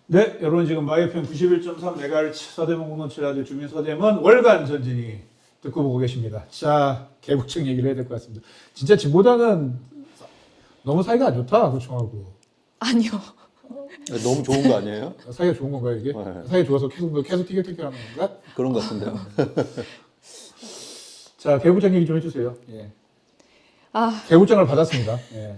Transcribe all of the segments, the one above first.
네, 여러분 지금 마이FM 91.3MHz 서대문 공동 7라디오 주민 서대문 월간 전진이 듣고 보고 계십니다. 자, 개구청 얘기를 해야 될 것 같습니다. 진짜 집보다는 너무 사이가 안 좋다, 구청하고. 아니요. 너무 좋은 거 아니에요? 사이가 좋은 건가요, 이게? 네. 사이가 좋아서 계속 티격태격하는 건가? 그런 것 같은데요. 자, 개구청 얘기 좀 해주세요. 예. 아, 개구청을 받았습니다. 예.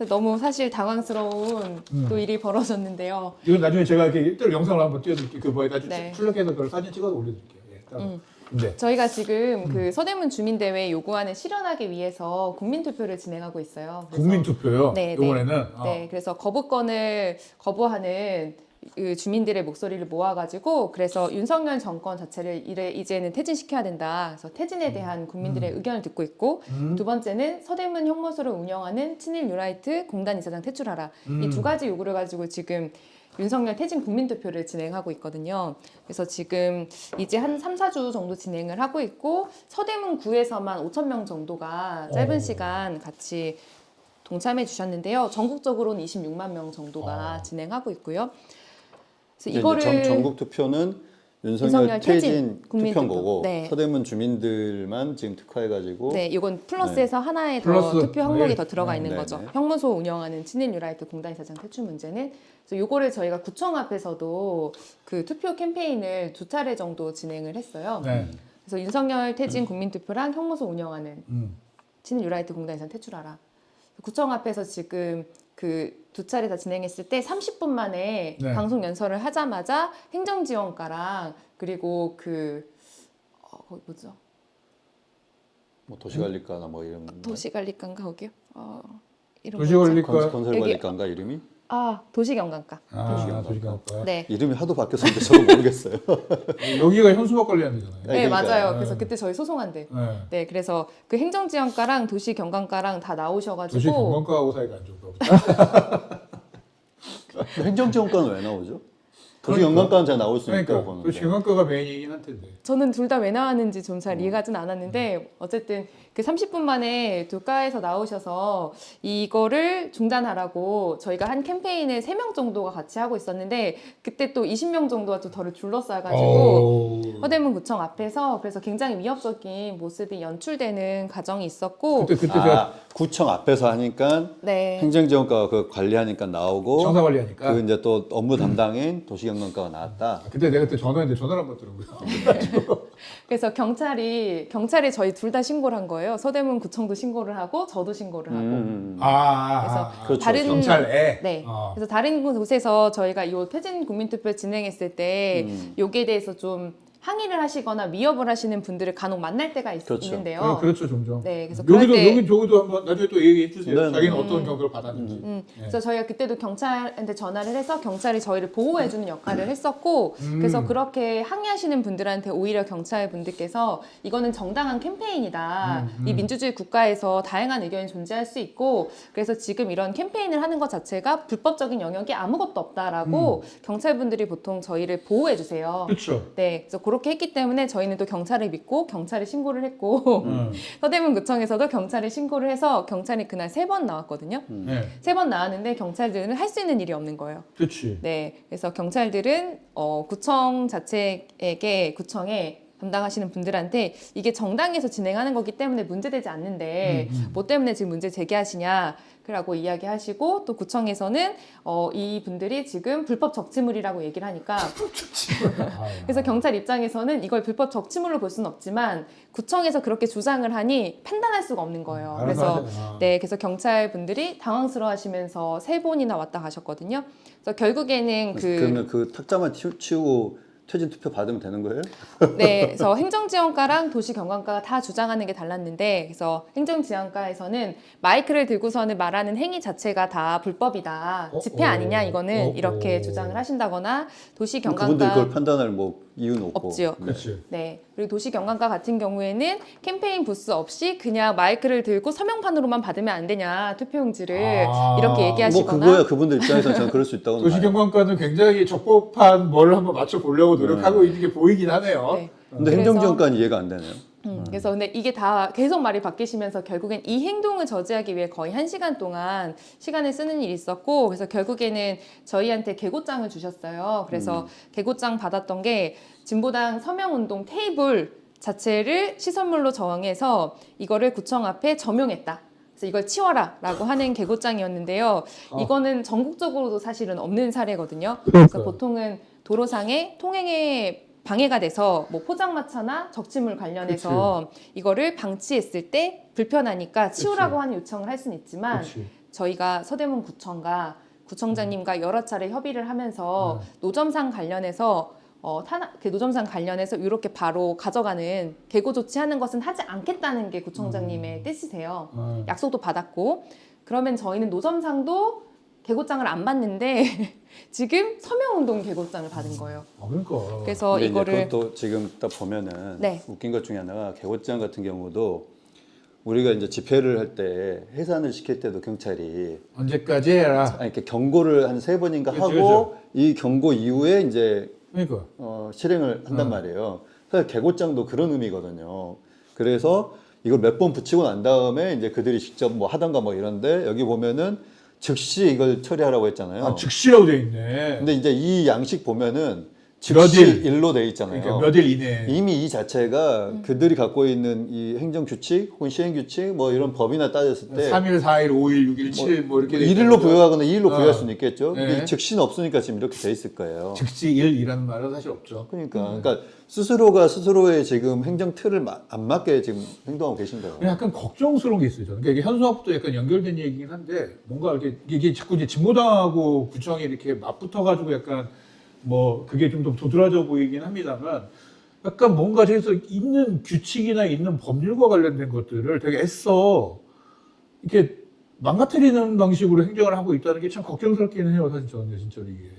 너무 사실 당황스러운 또 일이 벌어졌는데요. 이건 나중에 제가 이렇게 영상을 한번 띄워드릴게요. 그 뭐에 나중에 네. 출력해서 그걸 사진 찍어서 올려드릴게요. 예, 따로. 네. 저희가 지금 그 서대문 주민대회 요구안을 실현하기 위해서 국민투표를 진행하고 있어요. 그래서 국민투표요. 네, 이번에는 네, 그래서 거부권을 거부하는 그 주민들의 목소리를 모아가지고 그래서 윤석열 정권 자체를 이제는 퇴진시켜야 된다. 그래서 퇴진에 대한 국민들의 의견을 듣고 있고 두 번째는 서대문 형무소를 운영하는 친일 뉴라이트 공단 이사장 퇴출하라. 이 두 가지 요구를 가지고 지금 윤석열 퇴진 국민투표를 진행하고 있거든요. 그래서 지금 이제 한 3, 4주 정도 진행을 하고 있고 서대문 구에서만 5,000명 정도가 짧은 시간 같이 동참해 주셨는데요. 전국적으로는 26만 명 정도가 진행하고 있고요. 그래서 이거를 전국 투표는 윤석열 퇴진 투표인 거고 네. 서대문 주민들만 지금 특화해가지고 네, 이건 플러스에서 하나의 더 플러스. 투표 항목이 네. 더 들어가 네, 있는 네, 거죠. 네. 형무소 운영하는 친일 뉴라이트 공단 이사장 퇴출 문제는 그래서 요거를 저희가 구청 앞에서도 그 투표 캠페인을 2차례 정도 진행을 했어요. 네. 그래서 윤석열 퇴진 국민투표랑 형무소 운영하는 친일 뉴라이트 공단 이사장 퇴출하라. 구청 앞에서 지금 그 2차례 다 진행했을 때 30분 만에 네. 방송 연설을 하자마자 행정지원과랑 그리고 그 거기 뭐죠? 뭐 도시관리과나 뭐 이런 도시관리과인가 거기요? 이름 도시관리과 건설관리과인가 이름이? 도시경관과. 도시관리과. 네. 이름이 하도 바뀌었는데 저도 모르겠어요. 여기가 현수막 관리하는 데잖아요. 네, 그러니까요. 맞아요. 네. 그래서 그때 저희 소송한대. 네. 네, 그래서 그 행정지원과랑 도시경관과랑 다 나오셔가지고 도시관광과하고 사이가 안 좋은가 보다. 행정지원과는 왜 나오죠? 도시경관과는 잘 나올 수 있다고 그러니까 보는데. 도시관광과가 메인이긴 할 텐데. 저는 둘 다 왜 나왔는지 좀 잘 이해가진 않았는데 어쨌든 그 30분 만에 두 과에서 나오셔서 이거를 중단하라고 저희가 한 캠페인을 3명 정도가 같이 하고 있었는데 그때 또 20명 정도가 또 저를 둘러싸가지고 서대문 구청 앞에서 그래서 굉장히 위협적인 모습이 연출되는 과정이 있었고 그때 제가 구청 앞에서 하니까 네. 행정지원과가 그 관리하니까 나오고 청사 관리하니까. 그 이제 또 업무 담당인 도시경관과가 나왔다. 그때 내가 그때 전화했는데 전화를 안 받더라고요. 그래서 경찰이 저희 둘 다 신고를 한 거예요. 서대문 구청도 신고를 하고 저도 신고를 하고. 그래서 그렇죠. 다른 경찰에. 네. 그래서 다른 곳에서 저희가 이 퇴진 국민투표 진행했을 때 여기에 대해서 좀 항의를 하시거나 위협을 하시는 분들을 간혹 만날 때가 그렇죠. 있는데요. 그렇죠, 종종. 네, 그래서 그럴 여기도 때 저기도 한번 나중에 또 얘기해 주세요. 네, 자기는 네. 어떤 경고를 받았는지. 그래서 저희가 그때도 경찰한테 전화를 해서 경찰이 저희를 보호해주는 역할을 했었고 그래서 그렇게 항의하시는 분들한테 오히려 경찰 분들께서 이거는 정당한 캠페인이다. 이 민주주의 국가에서 다양한 의견이 존재할 수 있고 그래서 지금 이런 캠페인을 하는 것 자체가 불법적인 영역이 아무것도 없다라고 경찰분들이 보통 저희를 보호해주세요. 그렇죠. 네, 그래서 그렇게 했기 때문에 저희는 또 경찰을 믿고 경찰에 신고를 했고 서대문구청에서도 경찰에 신고를 해서 경찰이 그날 3번 나왔거든요. 네. 3번 나왔는데 경찰들은 할 수 있는 일이 없는 거예요. 그렇지. 네, 그래서 경찰들은 구청 자체에게 구청에 담당하시는 분들한테 이게 정당에서 진행하는 거기 때문에 문제되지 않는데 뭐 때문에 지금 문제 제기하시냐 라고 이야기하시고 또 구청에서는 이 분들이 지금 불법 적치물이라고 얘기를 하니까 그래서 경찰 입장에서는 이걸 불법 적치물로 볼 수는 없지만 구청에서 그렇게 주장을 하니 판단할 수가 없는 거예요. 그래서 네, 그래서 경찰 분들이 당황스러워하시면서 3번이나 왔다 가셨거든요. 그래서 결국에는 그러면 그 탁자만 치우고 퇴진 투표 받으면 되는 거예요? 네, 그래서 행정지원과랑 도시경관과가 다 주장하는 게 달랐는데, 그래서 행정지원과에서는 마이크를 들고서는 말하는 행위 자체가 다 불법이다. 집회 아니냐 이거는 이렇게 주장을 하신다거나 그분들 도시경관과 그걸 판단할 뭐 이유는 없고. 없지요. 그렇지. 네, 그리고 도시경관과 같은 경우에는 캠페인 부스 없이 그냥 마이크를 들고 서명판으로만 받으면 안 되냐 투표용지를 이렇게 뭐 얘기하시거나 그거야 그분들 입장에서는 저는 그럴 수 있다고 봐요. 도시경관과는 굉장히 적법한 뭘 한번 맞춰 보려고 노력하고 있는 게 보이긴 하네요. 네. 근데 그래서- 행정지원과는 이해가 안 되네요. 그래서 근데 이게 다 계속 말이 바뀌시면서 결국엔 이 행동을 저지하기 위해 거의 1시간 동안 시간을 쓰는 일이 있었고, 그래서 결국에는 저희한테 계고장을 주셨어요. 그래서 계고장 받았던 게 진보당 서명운동 테이블 자체를 시설물로 정해서 이거를 구청 앞에 점용했다. 그래서 이걸 치워라 라고 하는 계고장이었는데요. 이거는 전국적으로도 사실은 없는 사례거든요. 그래서 보통은 도로상에 통행에 방해가 돼서 뭐 포장마차나 적치물 관련해서 이거를 방치했을 때 불편하니까 치우라고 하는 요청을 할 수는 있지만, 저희가 서대문 구청과 구청장님과 여러 차례 협의를 하면서 노점상 관련해서 그 노점상 관련해서 이렇게 바로 가져가는 계고 조치하는 것은 하지 않겠다는 게 구청장님의 뜻이세요. 약속도 받았고, 그러면 저희는 노점상도 계고장을 안 받는데 지금 서명운동 계고장을 받은 거예요. 그러니까. 그래서 근데 이거를 이제 그것도 지금 딱 보면은 네. 웃긴 것 중에 하나가 계고장 같은 경우도 우리가 이제 집회를 할 때 해산을 시킬 때도 경찰이 언제까지 해라. 이렇게 경고를 한 3번인가 그렇죠, 하고 그렇죠. 이 경고 이후에 이제 그러니까. 실행을 한단 말이에요. 사실 계고장도 그런 의미거든요. 그래서 이걸 몇 번 붙이고 난 다음에 이제 그들이 직접 뭐 하던가 뭐 이런데, 여기 보면은 즉시 이걸 처리하라고 했잖아요. 즉시라고 돼 있네. 근데 이제 이 양식 보면은 몇 즉시 일. 일로 돼 있잖아요. 그러니까 몇 일 이내. 이미 이 자체가 그들이 갖고 있는 이 행정 규칙 혹은 시행 규칙 뭐 이런 법이나 따졌을 때 3일, 4일, 5일, 6일, 7일 뭐 이렇게 돼 1일로 있다는 부여하거나 2일로 어. 부여할 수는 있겠죠. 네. 근데 즉시는 없으니까 지금 이렇게 돼 있을 거예요. 즉시 일이라는 말은 사실 없죠. 그러니까 스스로가 스스로의 지금 행정 틀을 안 맞게 지금 행동하고 계신 거예요. 약간 걱정스러운 게 있어요. 저는. 그러니까 이게 현수막부터 약간 연결된 얘기긴 한데, 뭔가 이렇게 이게 자꾸 이제 진보당하고 구청이 이렇게 맞붙어가지고 약간 뭐 그게 좀 더 도드라져 보이긴 합니다만, 약간 뭔가 저기서 있는 규칙이나 있는 법률과 관련된 것들을 되게 애써 이렇게 망가뜨리는 방식으로 행정을 하고 있다는 게 참 걱정스럽기는 해요. 사실 저는 진짜로 이게.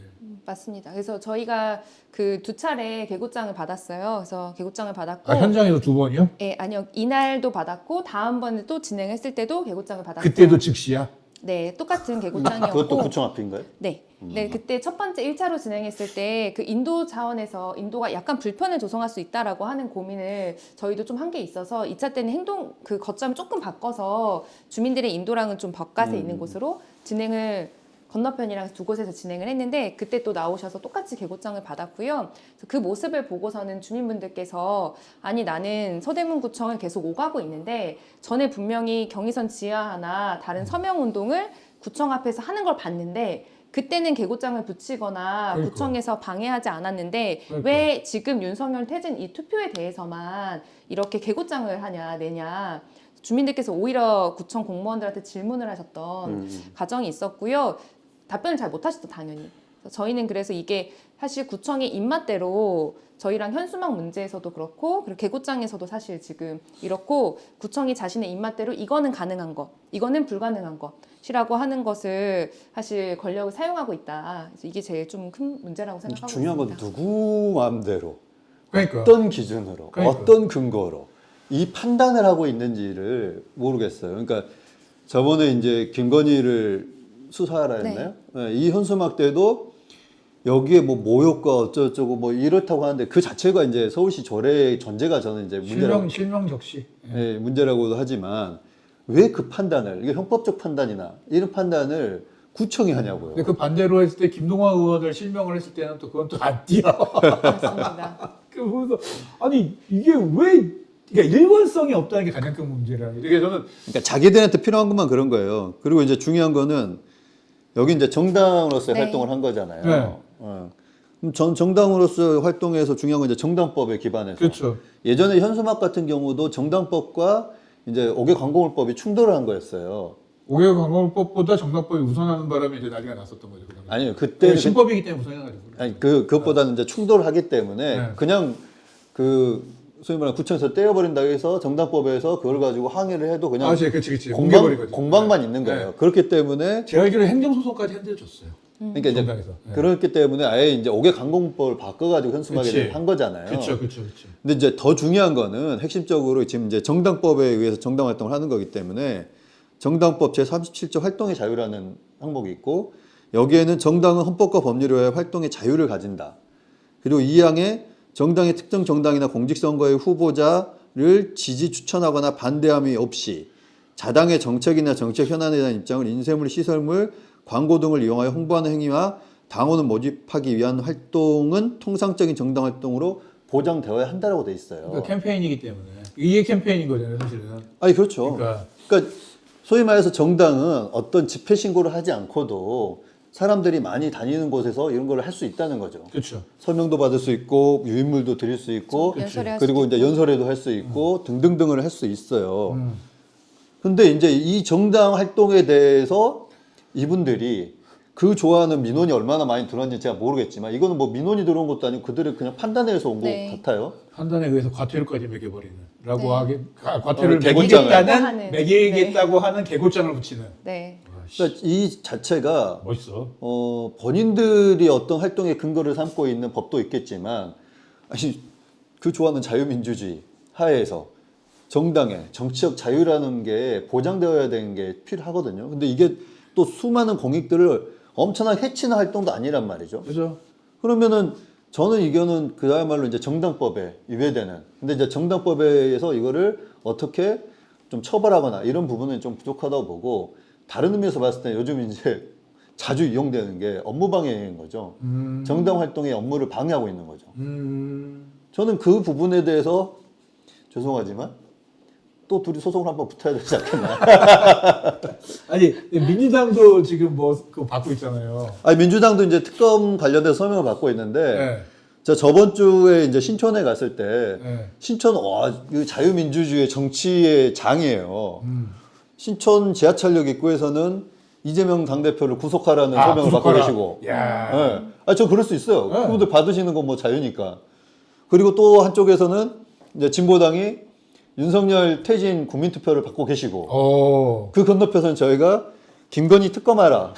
맞습니다. 그래서 저희가 그 2차례 계고장을 받았어요. 그래서 계고장을 받았고, 현장에서 2번이요? 예, 아니요, 이날도 받았고 다음번에 또 진행했을 때도 계고장을 받았어요. 그때도 즉시야? 네, 똑같은 계고장이었고. 그것도 구청 앞인가요? 네. 네, 그때 첫 번째 1차로 진행했을 때 그 인도 차원에서 인도가 약간 불편을 조성할 수 있다라고 하는 고민을 저희도 좀 한 게 있어서 2차 때는 행동 그 거점을 조금 바꿔서 주민들의 인도랑은 좀 벽갓에 있는 곳으로 진행을, 건너편이랑 두 곳에서 진행을 했는데, 그때 또 나오셔서 똑같이 계고장을 받았고요. 그래서 그 모습을 보고서는 주민분들께서, 아니 나는 서대문구청을 계속 오가고 있는데 전에 분명히 경의선 지하나 다른 서명운동을 구청 앞에서 하는 걸 봤는데 그때는 계고장을 붙이거나 그러니까. 구청에서 방해하지 않았는데 그러니까. 왜 지금 윤석열 퇴진 이 투표에 대해서만 이렇게 계고장을 내냐. 주민들께서 오히려 구청 공무원들한테 질문을 하셨던 과정이 있었고요. 답변을 잘 못하셨죠, 당연히. 저희는 그래서 이게 사실 구청의 입맛대로 저희랑 현수막 문제에서도 그렇고, 그리고 계고장에서도 사실 지금 이렇고, 구청이 자신의 입맛대로 이거는 가능한 것, 이거는 불가능한 것이라고 하는 것을 사실 권력을 사용하고 있다. 그래서 이게 제일 좀 큰 문제라고 생각하고 중요한 건 있습니다. 누구 마음대로 그러니까. 어떤 기준으로 그러니까. 어떤 근거로 이 판단을 하고 있는지를 모르겠어요. 그러니까 저번에 이제 김건희를 수사하라 했나요? 네, 이 현수막 때도 여기에 뭐 모욕과 어쩌고저쩌고 뭐 이렇다고 하는데 그 자체가 이제 서울시 조례의 전제가 저는 이제 문제라고, 실명 적시. 예, 문제라고도 하지만 왜 그 판단을, 이게 형법적 판단이나 이런 판단을 구청이 하냐고요. 근데 그 반대로 했을 때 김동완 의원을 실명을 했을 때는 또 그건 또 안 뛰어. 맞습니다. 그래서 아니 이게 왜, 그러니까 일관성이 없다는 게 가장 큰 문제라는 게. 저는 그러니까 자기들한테 필요한 것만 그런 거예요. 그리고 이제 중요한 거는 여기 이제 정당으로서의 네. 활동을 한 거잖아요. 네. 그럼 정당으로서 활동에서 중요한 건 이제 정당법에 기반해서. 그렇죠. 예전에 현수막 같은 경우도 정당법과 이제 5개 광고물법이 충돌을 한 거였어요. 5개 광고법보다 정당법이 우선하는 바람에 이제 난리가 났었던 거죠. 그다음에. 아니요, 그때 신법이기 때문에 우선해가지고. 아니 그것보다는 이제 충돌을 하기 때문에 네. 그냥 그 소위 말하는 구청에서 떼어버린다고 해서 정당법에서 그걸 가지고 항의를 해도 그냥 그치. 공개버린 거지. 공방만 있는 거예요. 네. 그렇기 때문에 제가 알기로 행정소송까지 핸들줬어요. 그러니까 이제 정당에서. 네. 그렇기 때문에 아예 이제 5개 강공법을 바꿔가지고 현수막에 그치. 한 거잖아요. 그렇죠. 근데 이제 더 중요한 거는 핵심적으로 지금 이제 정당법에 의해서 정당 활동을 하는 거기 때문에 정당법 제37조 활동의 자유라는 항목이 있고, 여기에는 정당은 헌법과 법률에 의해 활동의 자유를 가진다. 그리고 이 항에 정당의 특정 정당이나 공직선거의 후보자 지지 추천하거나 반대함이 없이 자당의 정책이나 정책 현안에 대한 입장을 인쇄물, 시설물, 광고 등을 이용하여 홍보하는 행위와 당원을 모집하기 위한 활동은 통상적인 정당 활동으로 보장되어야 한다라고 돼 있어요. 그러니까 캠페인이기 때문에 이게 캠페인인 거잖아요, 사실은. 아니 그렇죠. 그러니까 소위 말해서 정당은 어떤 집회 신고를 하지 않고도 사람들이 많이 다니는 곳에서 이런 걸 할 수 있다는 거죠. 그렇죠. 서명도 받을 수 있고 유인물도 드릴 수 있고 연설회 할 그리고 수도 이제 연설회도 할 수 있고 등등등을 할 수 있어요. 근데 이제 이 정당 활동에 대해서 이분들이 그 좋아하는 민원이 얼마나 많이 들어왔는지 제가 모르겠지만 이거는 뭐 민원이 들어온 것도 아니고 그들의 그냥 판단에 의해서 온 것 네. 같아요. 판단에 의해서 과태료까지 매겨버리는 라고 네. 하게 과태료를 개고장을. 매기겠다는 매기겠다고 하는 개고장을 붙이는. 네. 그러니까 이 자체가 멋있어. 본인들이 어떤 활동의 근거를 삼고 있는 법도 있겠지만 아니 그 좋아하는 자유민주주의 하에서 정당의 정치적 자유라는 게 보장되어야 되는 게 필요하거든요. 근데 이게 또 수많은 공익들을 엄청나게 해치는 활동도 아니란 말이죠. 그죠? 그러면은 저는 이거는 그야말로 이제 정당법에 위배되는. 근데 이제 정당법에서 이거를 어떻게 좀 처벌하거나 이런 부분은 좀 부족하다고 보고 다른 의미에서 봤을 때 요즘 이제 자주 이용되는 게 업무 방해인 거죠. 정당 활동의 업무를 방해하고 있는 거죠. 저는 그 부분에 대해서 죄송하지만 또 둘이 소송을 한번 붙어야 되지 않겠나. 아니 민주당도 지금 뭐 그거 받고 있잖아요. 아니 민주당도 이제 특검 관련돼서 서명을 받고 있는데 네. 저 저번 주에 이제 신촌에 갔을 때 네. 신촌 이 자유민주주의 정치의 장이에요. 신촌 지하철역 입구에서는 이재명 당대표를 구속하라는 서명을 받고 구속하라. 계시고. 야. 네. 저 그럴 수 있어요. 네. 그분들 받으시는 건 뭐 자유니까. 그리고 또 한쪽에서는 이제 진보당이 윤석열 퇴진 국민투표를 받고 계시고. 그 건너편에서는 저희가 김건희 특검하라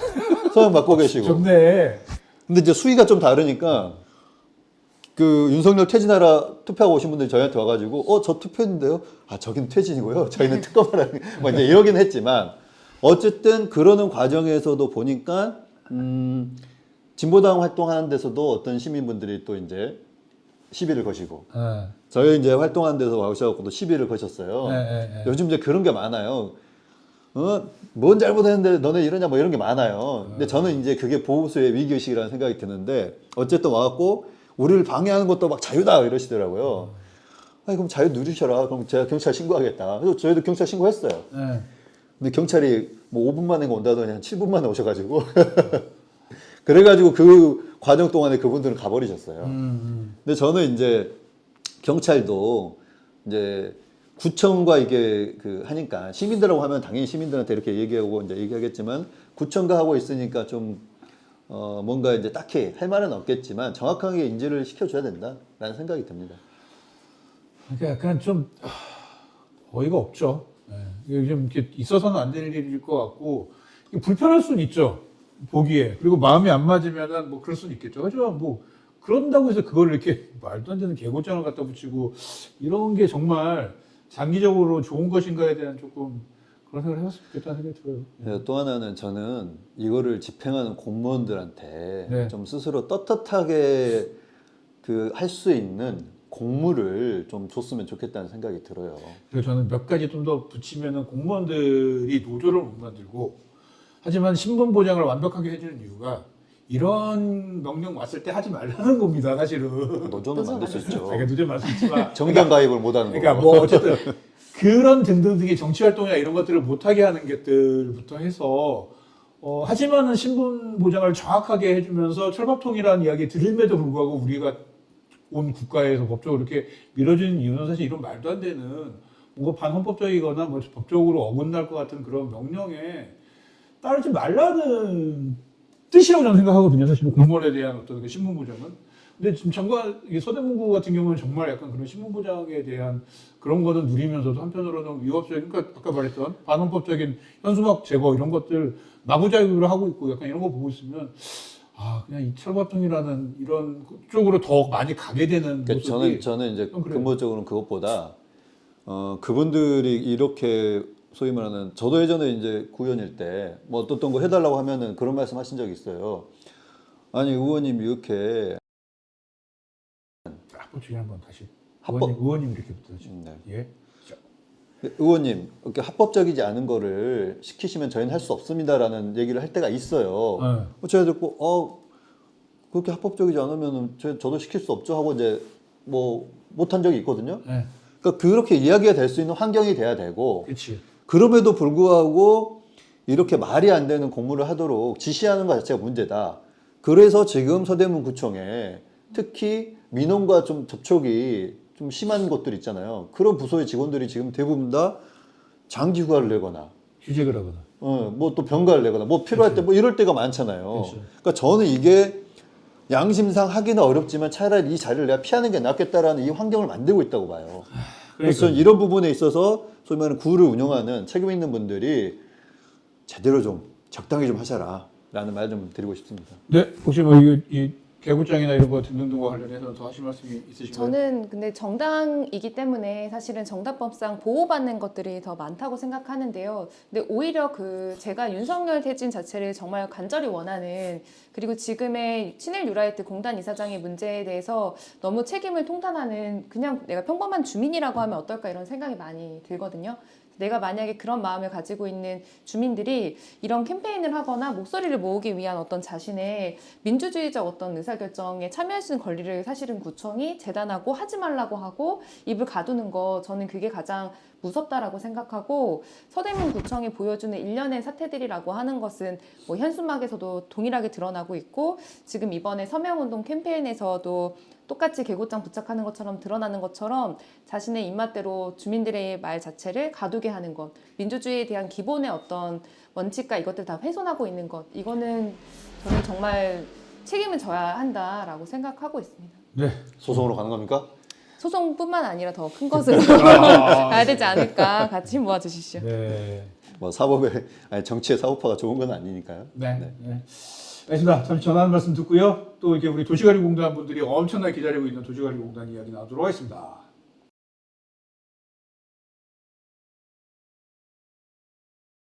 서명 받고 계시고. 좋네. 근데 이제 수위가 좀 다르니까 그 윤석열 퇴진하라 투표하고 오신 분들이 저희한테 와가지고 저 투표했는데요. 저긴 퇴진이고요. 저희는 특검하라. 뭐 이제 이러긴 했지만 어쨌든 그러는 과정에서도 보니까 진보당 활동하는 데서도 어떤 시민분들이 또 이제 시비를 거시고 저희 이제 활동하는 데서 와우셔갖고 또 시비를 거셨어요. 요즘 이제 그런 게 많아요. 뭔 잘못했는데 너네 이러냐 뭐 이런 게 많아요. 근데 저는 이제 그게 보수의 위기의식이라는 생각이 드는데 어쨌든 와갖고 우리를 방해하는 것도 막 자유다 이러시더라고요. 아니 그럼 자유 누리셔라. 그럼 제가 경찰 신고하겠다. 그래서 저희도 경찰 신고했어요. 근데 경찰이 뭐 5분 만에 온다더니 한 7분 만에 오셔가지고 그래가지고 그 과정 동안에 그분들은 가버리셨어요. 근데 저는 이제 경찰도 이제 구청과 이게 하니까 시민들하고 하면 당연히 시민들한테 이렇게 얘기하고 이제 얘기하겠지만 구청과 하고 있으니까 좀 뭔가 이제 딱히 할 말은 없겠지만 정확하게 인지를 시켜줘야 된다라는 생각이 듭니다. 그러니까 약간 좀 어이가 없죠. 이게 좀 이렇게 있어서는 안 될 일일 것 같고 불편할 수는 있죠. 보기에. 그리고 마음이 안 맞으면은 뭐 그럴 수는 있겠죠. 하지만 뭐 그런다고 해서 그걸 이렇게 말도 안 되는 개고장을 갖다 붙이고 이런 게 정말 장기적으로 좋은 것인가에 대한 조금 그런 생각을 해봤으면 좋겠다는 생각이 들어요. 네, 또 하나는 저는 이거를 집행하는 공무원들한테 네. 좀 스스로 떳떳하게 할 수 있는 공무를 좀 줬으면 좋겠다는 생각이 들어요. 그래서 저는 몇 가지 좀 더 붙이면은 공무원들이 노조를 못 만들고 하지만 신분 보장을 완벽하게 해주는 이유가 이런 명령 왔을 때 하지 말라는 겁니다, 사실은. 노조는 만들 수 있죠. 그러니까 노조 말수 있지만 정당 가입을 못하는 거. 그러니까 뭐 어쨌든 그런 등등등의 정치 활동이나 이런 것들을 못하게 하는 것들부터 해서 하지만은 신분 보장을 정확하게 해주면서 철밥통이라는 이야기 들음에도 불구하고 우리가 온 국가에서 법적으로 이렇게 밀어주는 이유는 사실 이런 말도 안 되는 뭔가 반헌법적이거나 뭐 법적으로 어긋날 것 같은 그런 명령에 따르지 말라는 뜻이라고 저는 생각하거든요. 사실 공무원에 대한 어떤 그 신분 보장은. 근데 지금 장관 서대문구 같은 경우는 정말 약간 그런 신분 보장에 대한 그런 거는 누리면서도 한편으로는 위협적인, 그러니까 아까 말했던 반헌법적인 현수막 제거 이런 것들 마구자유로 하고 있고 약간 이런 거 보고 있으면 그냥 이 철밥통이라는 이런 쪽으로 더 많이 가게 되는 그러니까 모습이 저는 이제 그래요. 근본적으로는 그것보다 그분들이 이렇게 소위 말하는 저도 예전에 이제 구의원일 때 뭐 어떤 거 해달라고 하면은 그런 말씀 하신 적이 있어요. 아니 의원님 이렇게 한번 주의 한번 다시 의원님 이렇게 붙어죠. 네. 예. 의원님, 이렇게 합법적이지 않은 거를 시키시면 저희는 할 수 없습니다라는 얘기를 할 때가 있어요. 제가 듣고 그렇게 합법적이지 않으면 저도 시킬 수 없죠 하고 이제 뭐 못한 적이 있거든요. 네. 그러니까 그렇게 이야기가 될 수 있는 환경이 돼야 되고, 그렇지. 그럼에도 불구하고 이렇게 말이 안 되는 공무를 하도록 지시하는 것 자체가 문제다. 그래서 지금 서대문구청에 특히 민원과 좀 접촉이 좀 심한 곳들 있잖아요. 그런 부서의 직원들이 지금 대부분 다 장기 휴가를 내거나, 휴직을 하거나. 뭐 또 병가를 내거나, 뭐 필요할 때 뭐 이럴 때가 많잖아요. 그렇죠. 그러니까 저는 이게 양심상 하기는 어렵지만 차라리 이 자리를 내가 피하는 게 낫겠다라는 이 환경을 만들고 있다고 봐요. 그래서 저는 이런 부분에 있어서 소위 말하는 구를 운영하는 책임 있는 분들이 제대로 좀 적당히 좀 하셔라라는 말 좀 드리고 싶습니다. 네, 혹시 뭐 이 개구장이나 이런 거 등등등과 관련해서 더 하실 말씀이 있으신가요? 저는 근데 정당이기 때문에 사실은 정당법상 보호받는 것들이 더 많다고 생각하는데요. 근데 오히려 제가 윤석열 퇴진 자체를 정말 간절히 원하는, 그리고 지금의 친일 유라이트 공단 이사장의 문제에 대해서 너무 책임을 통탄하는, 그냥 내가 평범한 주민이라고 하면 어떨까 이런 생각이 많이 들거든요. 내가 만약에 그런 마음을 가지고 있는 주민들이 이런 캠페인을 하거나 목소리를 모으기 위한 어떤 자신의 민주주의적 어떤 의사결정에 참여할 수 있는 권리를 사실은 구청이 재단하고 하지 말라고 하고 입을 가두는 거, 저는 그게 가장 무섭다라고 생각하고, 서대문 구청이 보여주는 일련의 사태들이라고 하는 것은 뭐 현수막에서도 동일하게 드러나고 있고, 지금 이번에 서명운동 캠페인에서도 똑같이 개고장 부착하는 것처럼 드러나는 것처럼 자신의 입맛대로 주민들의 말 자체를 가두게 하는 것, 민주주의에 대한 기본의 어떤 원칙과 이것들 다 훼손하고 있는 것, 이거는 저는 정말 책임을 져야 한다라고 생각하고 있습니다. 네. 소송으로 가는 겁니까? 소송뿐만 아니라 더 큰 것으로 가야 되지 않을까, 같이 모아주시죠. 네. 뭐 정치의 사고파가 좋은 건 아니니까요. 네. 네. 알겠습니다. 잠시 전화 한 말씀 듣고요. 또 이렇게 우리 도시관리공단 분들이 엄청나게 기다리고 있는 도시관리공단 이야기 나누도록 하겠습니다.